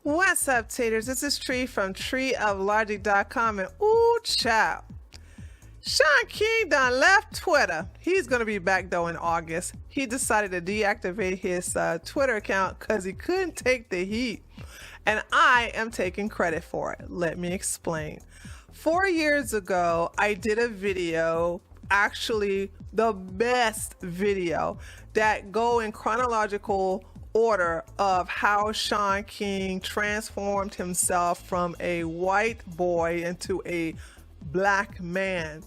What's up, taters? This is Tree from treeoflogic.com, and ooh, child. Shaun King done left Twitter. He's going to be back, though, in August. He decided to deactivate his Twitter account because he couldn't take the heat. And I am taking credit for it. Let me explain. 4 years ago, I did a video, actually the best video, that go in chronological order of how Shaun King transformed himself from a white boy into a black man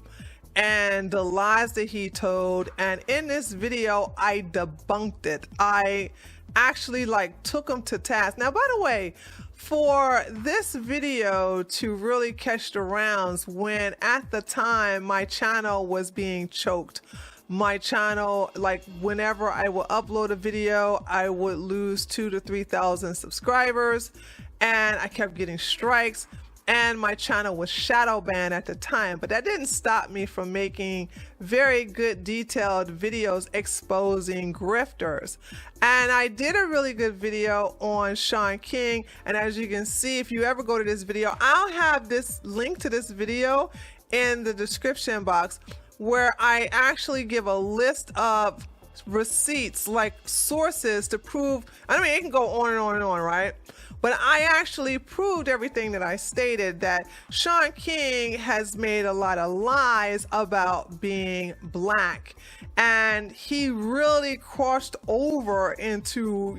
and the lies that he told. And in this video, I debunked it. I actually took him to task. Now, by the way, for this video to really catch the rounds, when at the time my channel was being choked, my channel, whenever I would upload a video, I would lose 2,000 to 3,000 subscribers, and I kept getting strikes, and my channel was shadow banned at the time. But that didn't stop me from making very good detailed videos exposing grifters. And I did a really good video on Shaun King, and as you can see, if you ever go to this video, I'll have this link to this video in the description box, where I actually give a list of receipts, like sources to prove. I mean, it can go on and on and on, right? But I actually proved everything that I stated, that Shaun King has made a lot of lies about being black. And he really crossed over into,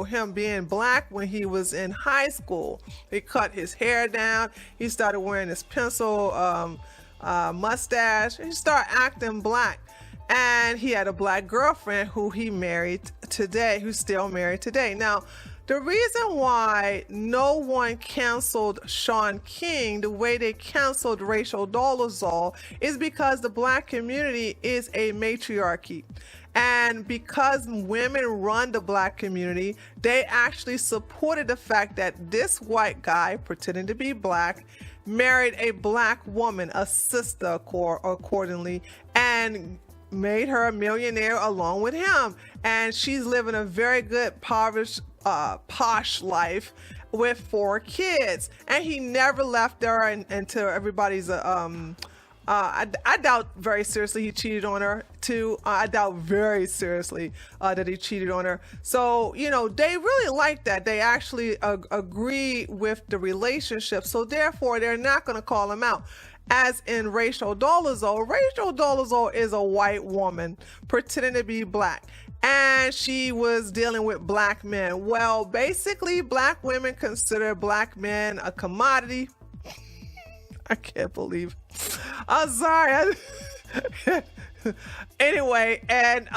him being black when he was in high school. He cut his hair down. He started wearing this pencil mustache. He started acting black. And he had a black girlfriend who he married today, who's still married today. Now, the reason why no one canceled Shaun King the way they canceled Rachel Dolezal is because the black community is a matriarchy. And because women run the black community, they actually supported the fact that this white guy, pretending to be black, married a black woman, a sister accordingly, and made her a millionaire along with him. And she's living a very good posh life with 4 kids, and he never left her until everybody's I doubt very seriously he cheated on her too. I doubt very seriously that he cheated on her. So, they really like that. They actually agree with the relationship. So therefore, they're not going to call him out. As in Rachel Dolezal. Rachel Dolezal is a white woman pretending to be black, and she was dealing with black men. Well, basically, black women consider black men a commodity. I can't believe. I'm sorry. Anyway, and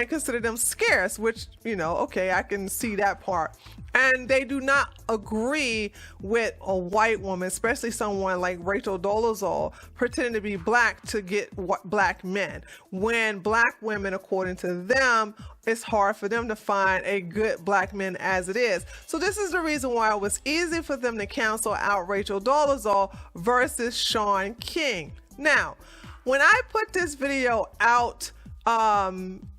consider them scarce, which, okay, I can see that part. And they do not agree with a white woman, especially someone like Rachel Dolezal, pretending to be black to get black men. When black women, according to them, it's hard for them to find a good black man as it is. So this is the reason why it was easy for them to cancel out Rachel Dolezal versus Shaun King. Now, when I put this video out,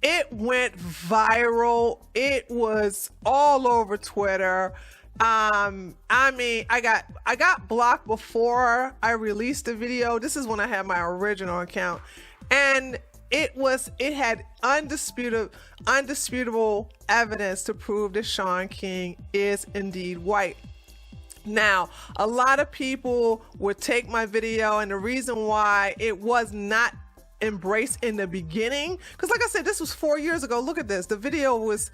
it went viral. It was all over Twitter. I mean, I got blocked before I released the video. This is when I had my original account, and it had undisputable evidence to prove that Shaun King is indeed white. Now, a lot of people would take my video, and the reason why it was not embraced in the beginning, because like I said, this was 4 years ago. Look at this. The video was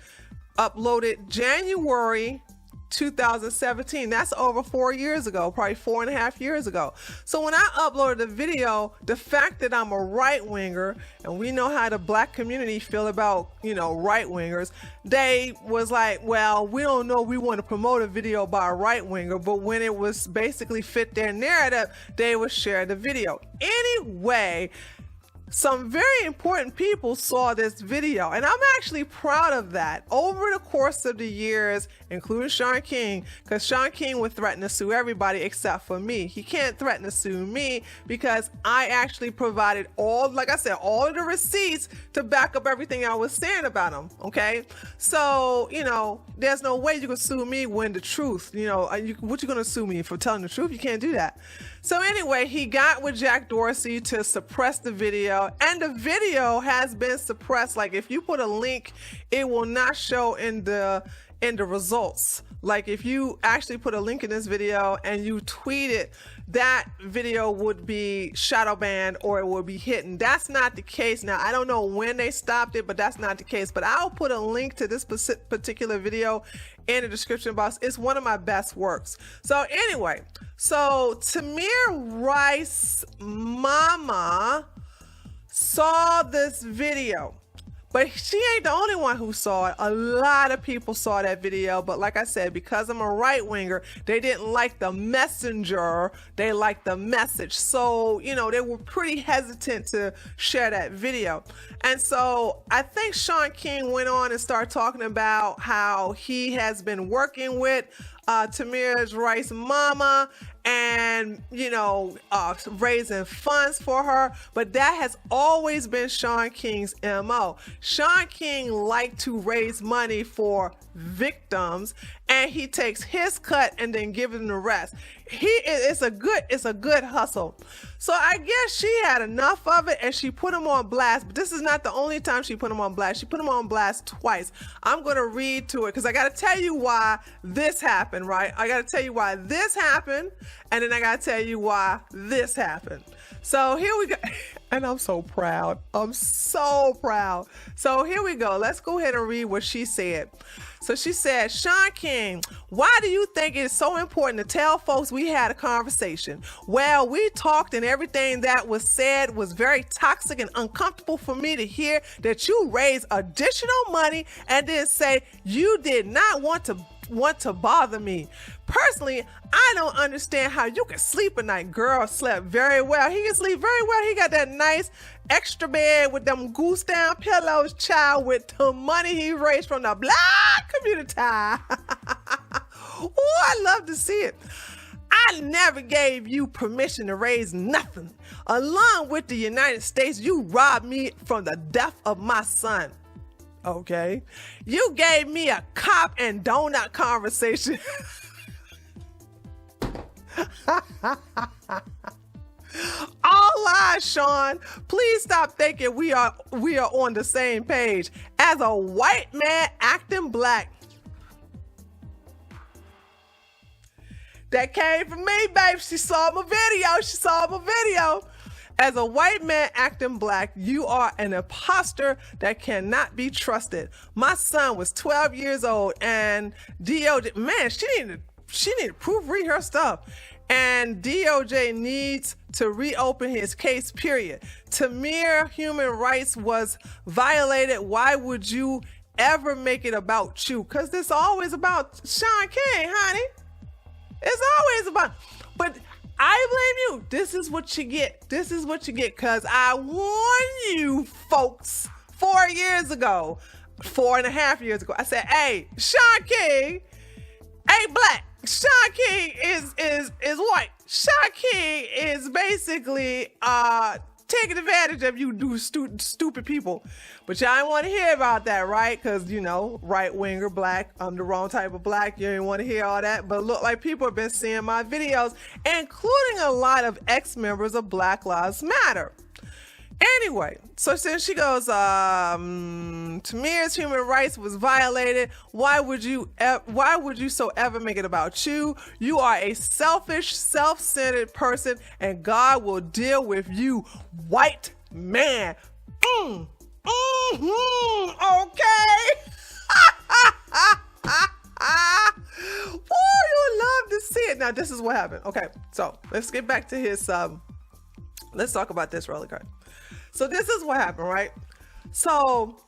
uploaded January 2017. That's over 4 years ago, probably 4.5 years ago. So when I uploaded the video, the fact that I'm a right-winger, and we know how the black community feel about, right-wingers, they was like, well, we don't know, we want to promote a video by a right-winger. But when it was basically fit their narrative, they would share the video. Anyway, some very important people saw this video, and I'm actually proud of that. Over the course of the years, including Shaun King, because Shaun King would threaten to sue everybody except for me. He can't threaten to sue me because I actually provided all, like I said, all of the receipts to back up everything I was saying about him, okay? So, you know, there's no way you can sue me when the truth, you know, what you gonna sue me for telling the truth? You can't do that. So anyway, he got with Jack Dorsey to suppress the video, and the video has been suppressed. Like if you put a link, it will not show in the results. Like if you actually put a link in this video and you tweet it, that video would be shadow banned or it will be hidden. That's not the case now. I don't know when they stopped it, but that's not the case. But I'll put a link to this particular video in the description box. It's one of my best works. So anyway, so Samira Rice mama saw this video. But she ain't the only one who saw it. A lot of people saw that video. But like I said, because I'm a right-winger, they didn't like the messenger. They liked the message. So, you know, they were pretty hesitant to share that video. And so I think Shaun King went on and started talking about how he has been working with Samira Rice's mama and, you know, raising funds for her. But that has always been Shaun King's MO. Shaun King liked to raise money for victims, and he takes his cut and then gives them the rest. It's a good hustle. So I guess she had enough of it and she put him on blast. But this is not the only time she put him on blast. She put him on blast twice. I'm going to read to it because I got to tell you why this happened, right? I got to tell you why this happened, and then I got to tell you why this happened. So here we go. And I'm so proud. I'm so proud. So here we go. Let's go ahead and read what she said. So she said, Shaun King, why do you think it is so important to tell folks we had a conversation? Well, we talked and everything that was said was very toxic and uncomfortable for me to hear that you raised additional money and then say you did not want to bother me. Personally, I don't understand how you can sleep at night. Girl slept very well. He can sleep very well. He got that nice extra bed with them goose down pillows, child, with the money he raised from the black community. Oh, I love to see it. I never gave you permission to raise nothing. Along with the United States, you robbed me from the death of my son. Okay. You gave me a cop and donut conversation. All lies, Shaun. Please stop thinking we are on the same page. As a white man acting black. That came from me, babe. She saw my video. As a white man acting black, you are an imposter that cannot be trusted. My son was 12 years old and DOJ, man, she needed to proofread her stuff. And DOJ needs to reopen his case, period. Samira human rights was violated. Why would you ever make it about you? Because this is always about Shaun King, honey. It's always about, but I blame you. This is what you get. This is what you get. Because I warned you folks 4 years ago, 4.5 years ago. I said, hey, Shaun King ain't black. Shaun King is white. Shaun King is basically taking advantage of you stupid people. But y'all didn't want to hear about that, right? Because, you know, right-winger, black, I'm the wrong type of black. You didn't want to hear all that. But look, like people have been seeing my videos, including a lot of ex-members of Black Lives Matter. Anyway, so since she goes, Samira's human rights was violated. Why would you so ever make it about you? You are a selfish, self-centered person, and God will deal with you, white man. Okay. Oh, you love to see it. Now, this is what happened. Okay, so let's get back to his. Let's talk about this really quick. So this is what happened, right? So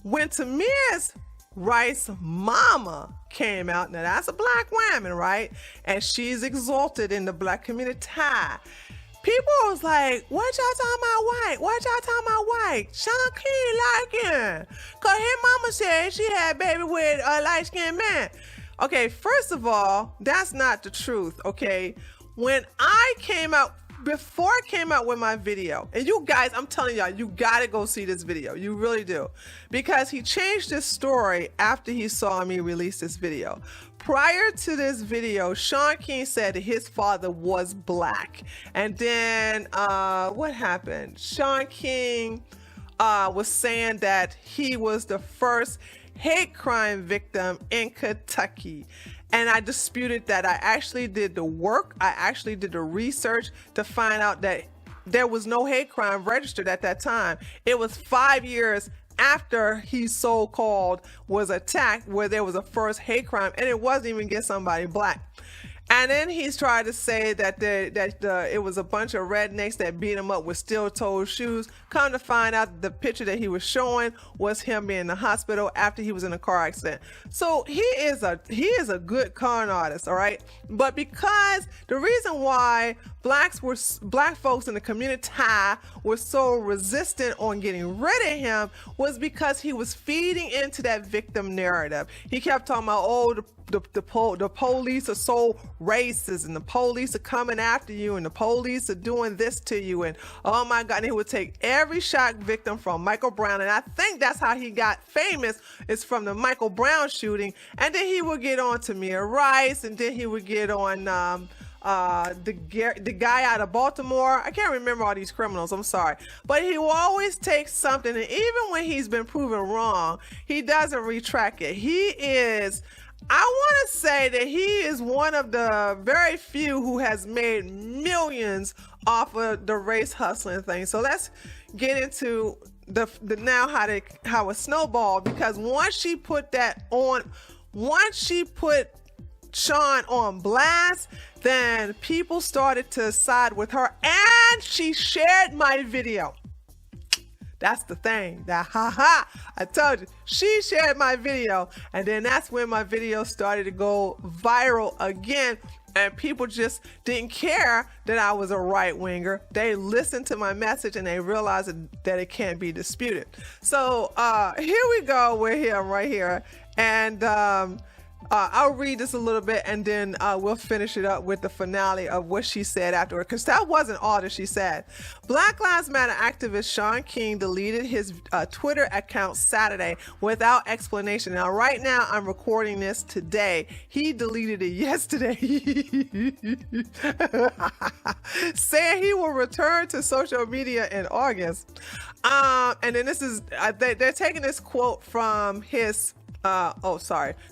when Samira Rice's mama came out, now that's a black woman, right? And she's exalted in the black community. people was like, what y'all talking about white? What y'all talking about white? Shaun King like him. Cause his mama said she had a baby with a light-skinned man. Okay, first of all, that's not the truth, okay? When I came out, before I came out with my video, and you guys, I'm telling y'all, you gotta go see this video. You really do. Because he changed his story after he saw me release this video. Prior to this video, Shaun King said that his father was black. And then, what happened? Shaun King was saying that he was the first hate crime victim in Kentucky. And I disputed that. I actually did the work. I actually did the research to find out that there was no hate crime registered at that time. It was 5 years after he so-called was attacked where there was a first hate crime, and it wasn't even against somebody black. And then he's tried to say that it was a bunch of rednecks that beat him up with steel-toed shoes. Come to find out, the picture that he was showing was him being in the hospital after he was in a car accident. So he is a good con artist, all right? But because the reason why black folks in the community were so resistant on getting rid of him was because he was feeding into that victim narrative. He kept talking about, oh, the police are so racist, and the police are coming after you, and the police are doing this to you, and oh my God, and he would take every shock victim from Michael Brown, and I think that's how he got famous, is from the Michael Brown shooting. And then he would get on Samira Rice, and then he would get on the guy out of Baltimore. I can't remember all these criminals, I'm sorry, but he will always take something, and even when he's been proven wrong, he doesn't retract it. I want to say that he is one of the very few who has made millions off of the race hustling thing. So let's get into the now how it snowballed, because once she put Shaun on blast, then people started to side with her, and she shared my video. That's the thing. I told you. She shared my video, and then that's when my video started to go viral again, and people just didn't care that I was a right-winger. They listened to my message, and they realized that it can't be disputed. So here we go with him right here, and I'll read this a little bit, and then we'll finish it up with the finale of what she said afterward, because that wasn't all that she said. Black Lives Matter activist Shaun King deleted his Twitter account Saturday without explanation. Now, right now, I'm recording this today. He deleted it yesterday, saying he will return to social media in August. And then this is, they're taking this quote from his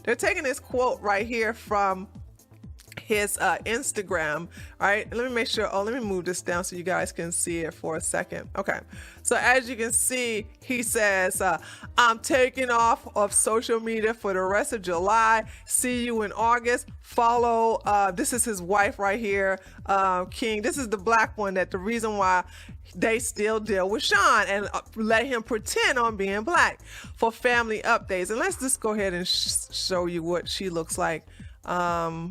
they're taking this quote right here from his Instagram. All right, let me make sure. Let me move this down so you guys can see it for a second. Okay, so as you can see, he says, I'm taking off of social media for the rest of July. See you in August. Follow, this is his wife right here, King. This is the black one, that the reason why they still deal with Shaun and let him pretend on being black for family updates. And let's just go ahead and show you what she looks like. Yeah,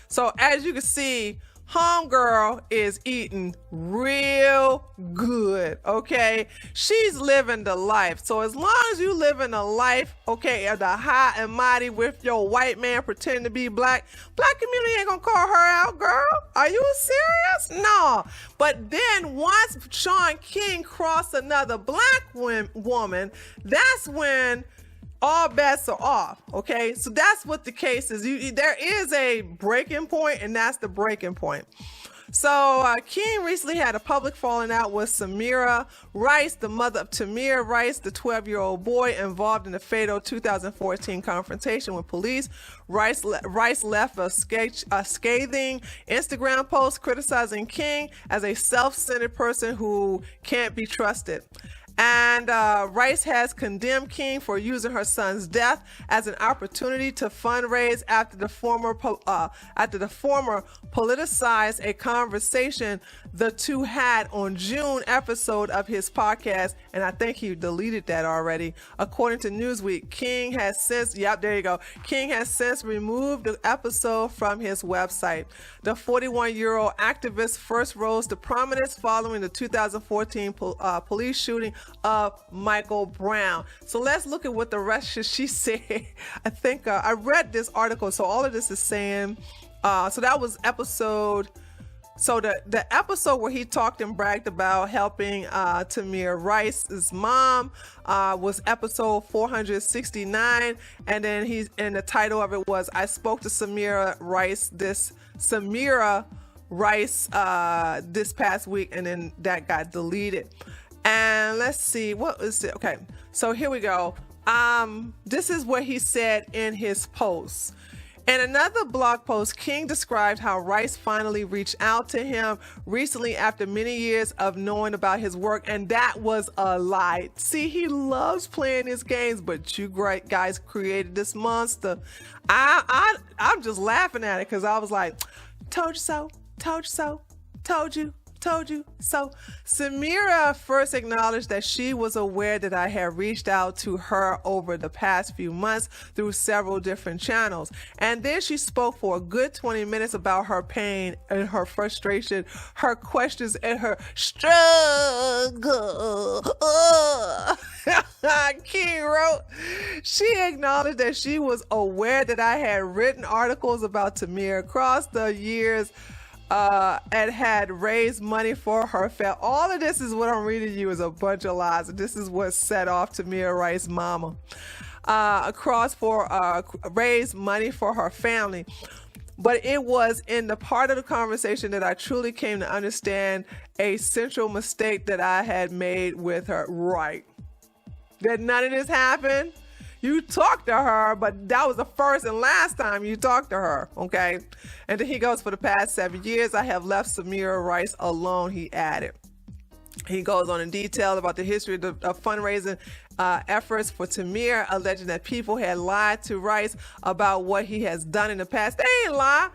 so as you can see, homegirl is eating real good, okay? She's living the life. So as long as you living the life, okay, of the high and mighty with your white man pretending to be black community ain't gonna call her out, girl. Are you serious? No. But then once Shaun King crossed another black woman, that's when all bets are off, okay? So that's what the case is. There is a breaking point, and that's the breaking point. So King recently had a public falling out with Samira Rice, the mother of Samira Rice, the 12-year-old boy involved in the fatal 2014 confrontation with police. Rice left a scathing Instagram post criticizing King as a self-centered person who can't be trusted. And Rice has condemned King for using her son's death as an opportunity to fundraise after the former politicized a conversation the two had on June episode of his podcast, and I think he deleted that already. According to Newsweek, King has since removed the episode from his website. The 41-year-old activist first rose to prominence following the 2014 police shooting of Michael Brown. So let's look at what the rest of she said. I think I read this article, so all of this is saying, so that was episode. So the episode where he talked and bragged about helping Samira Rice's mom was episode 469, and then the title of it was "I spoke to Samira Rice this past week," and then that got deleted. And let's see, what is it? Okay, so here we go. This is what he said in his post. In another blog post, King described how Rice finally reached out to him recently after many years of knowing about his work, and that was a lie. See, he loves playing his games, but you great guys created this monster. I'm just laughing at it because I was like, told you so, told you so, told you so. Samira first acknowledged that she was aware that I had reached out to her over the past few months through several different channels, and then she spoke for a good 20 minutes about her pain and her frustration, her questions, and her struggle. King wrote, she acknowledged that she was aware that I had written articles about Samira across the years and had raised money for her family. All of this is what I'm reading you is a bunch of lies. This is what set off Samira Rice's mama. Raised money for her family. But it was in the part of the conversation that I truly came to understand a central mistake that I had made with her. Right. That none of this happened. You talked to her, but that was the first and last time you talked to her, okay? And then he goes, for the past 7 years, I have left Samira Rice alone, he added. He goes on in detail about the history of fundraising efforts for Samira, alleging that people had lied to Rice about what he has done in the past. They ain't lie.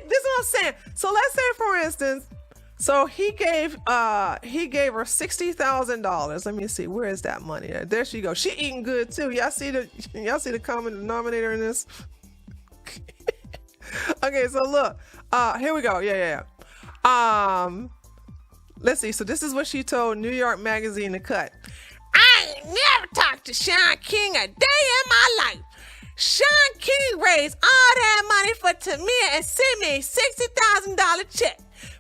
This is what I'm saying. So let's say, for instance, so he gave her $60,000. Let me see, where is that money? There she goes. She eating good too. Y'all see the common denominator in this? Okay, so look, here we go. Yeah. Let's see. So this is what she told New York Magazine to cut. I ain't never talked to Shaun King a day in my life. Shaun King raised all that money for Tamir and sent me a $60,000 check.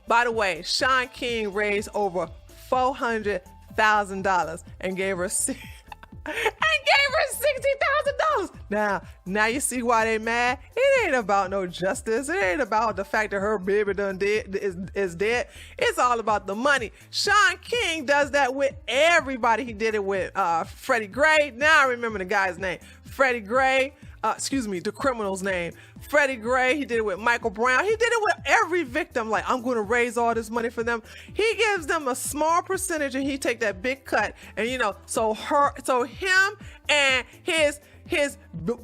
By the way, Shaun King raised over $400,000 and gave her $60,000. Now you see why they mad? It ain't about no justice. It ain't about the fact that her baby is dead. It's all about the money. Shaun King does that with everybody. He did it with Freddie Gray. Now I remember the guy's name. Freddie Gray. The criminal's name. Freddie Gray. He did it with Michael Brown. He did it with every victim. Like, I'm going to raise all this money for them. He gives them a small percentage and he take that big cut. And so him and his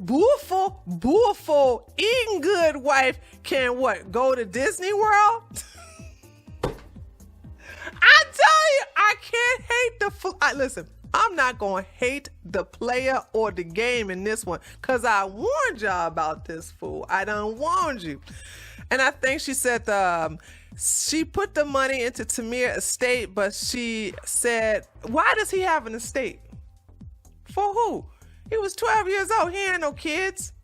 beautiful, eating good wife can go to Disney World? I tell you, I can't hate listen, I'm not going to hate the player or the game in this one because I warned y'all about this fool. I done warned you. And I think she said she put the money into Tamir's estate, but she said, why does he have an estate? For who? He was 12 years old. He ain't no kids.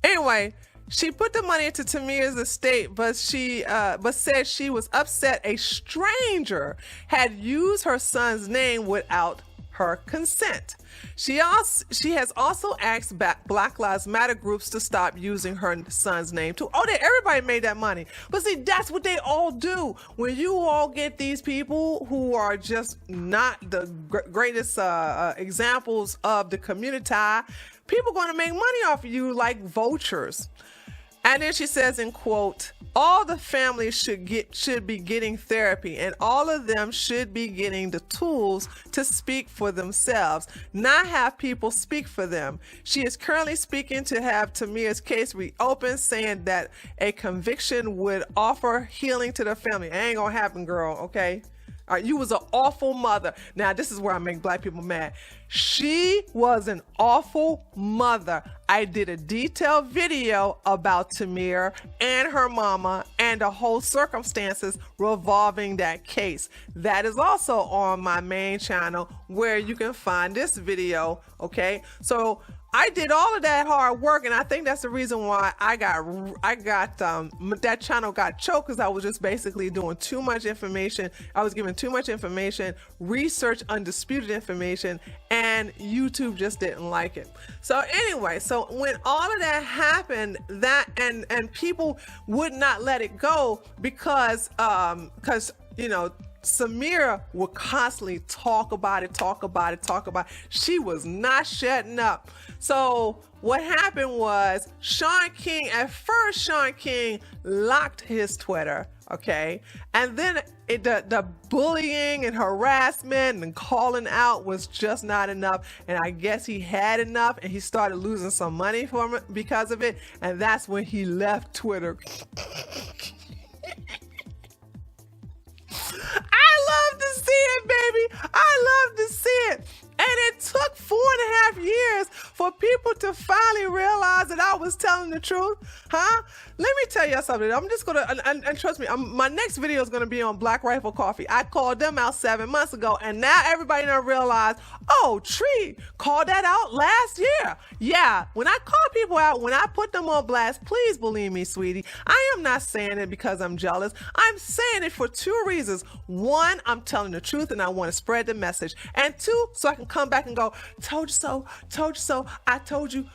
Anyway, she put the money into Tamir's estate, but said she was upset a stranger had used her son's name without her consent. She has also asked Black Lives Matter groups to stop using her son's name too. Everybody made that money. But see, that's what they all do. When you all get these people who are just not the greatest examples of the community, people going to make money off of you like vultures. And then she says in quote, all the families should be getting therapy, and all of them should be getting the tools to speak for themselves, not have people speak for them. She is currently speaking to have Samira's case reopened, saying that a conviction would offer healing to the family. It ain't gonna happen, girl, okay? All right, you was an awful mother. Now, this is where I make black people mad. She was an awful mother. I did a detailed video about Samira and her mama and the whole circumstances revolving that case. That is also on my main channel where you can find this video, okay? So I did all of that hard work, and I think that's the reason why that channel got choked, because I was just basically doing too much information. I was giving too much information, research undisputed information, and YouTube just didn't like it. So anyway, so when all of that happened, and people would not let it go because you know, Samira would constantly talk about it. She was not shutting up. So what happened was Shaun King locked his Twitter, okay? And then the bullying and harassment and calling out was just not enough. And I guess he had enough, and he started losing some money from it because of it. And that's when he left Twitter. I love to see it, baby. I love to see it. And it took 4.5 years for people to finally realize that I was telling the truth. Huh? Let me tell you something. I'm just going to, and trust me, my next video is going to be on Black Rifle Coffee. I called them out 7 months ago, and now everybody done realized, oh, Tree called that out last year. Yeah, when I call people out, when I put them on blast, please believe me, sweetie. I am not saying it because I'm jealous. I'm saying it for 2 reasons. 1, I'm telling the truth, and I want to spread the message. And 2, so I can come back and go, told you so, I told you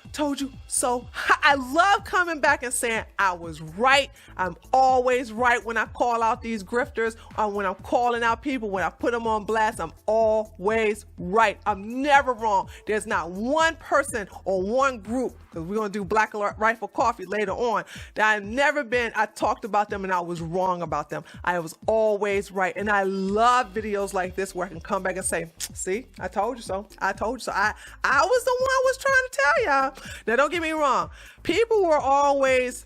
so. I love coming back and saying I was right. I'm always right when I call out these grifters, or when I'm calling out people, when I put them on blast, I'm always right. I'm never wrong. There's not one person or one group, because we're going to do Black Rifle Coffee later on, that I've never been, I talked about them and I was wrong about them. I was always right. And I love videos like this where I can come back and say, see, I told you so. I told you so. I was the one I was trying to tell y'all. Now, don't get me wrong. People were always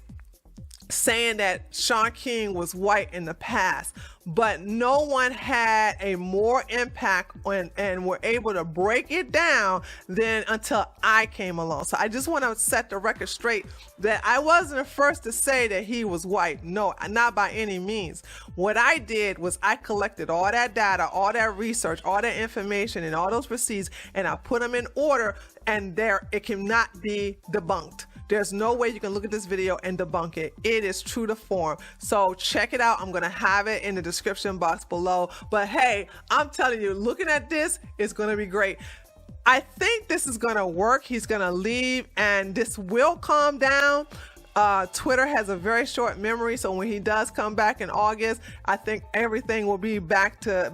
saying that Shaun King was white in the past, but no one had a more impact and were able to break it down than until I came along. So I just want to set the record straight that I wasn't the first to say that he was white. No, not by any means. What I did was I collected all that data, all that research, all that information, and all those receipts, and I put them in order, and it cannot be debunked. There's no way you can look at this video and debunk it. It is true to form. So check it out. I'm going to have it in the description box below. But hey, I'm telling you, looking at this is going to be great. I think this is going to work. He's going to leave and this will calm down. Twitter has a very short memory. So when he does come back in August, I think everything will be back to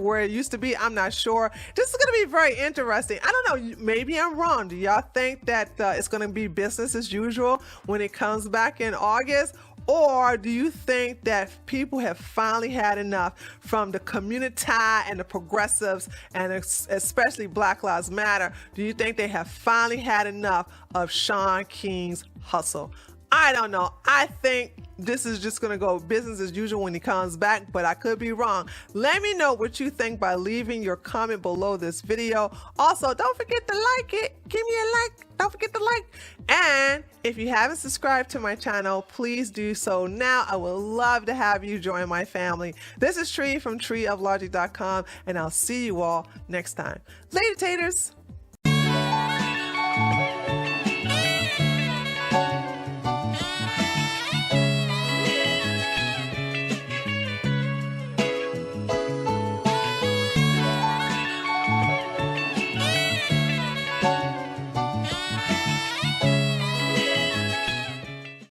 where it used to be. I'm not sure. This is going to be very interesting. I don't know, maybe I'm wrong. Do y'all think that it's going to be business as usual when it comes back in August? Or do you think that people have finally had enough from the community and the progressives, and especially Black Lives Matter? Do you think they have finally had enough of Shaun King's hustle? I don't know. I think this is just going to go business as usual when he comes back, but I could be wrong. Let me know what you think by leaving your comment below this video. Also, don't forget to like it. Give me a like. Don't forget to like. And if you haven't subscribed to my channel, please do so now. I would love to have you join my family. This is Tree from treeoflogic.com, and I'll see you all next time. Later, taters.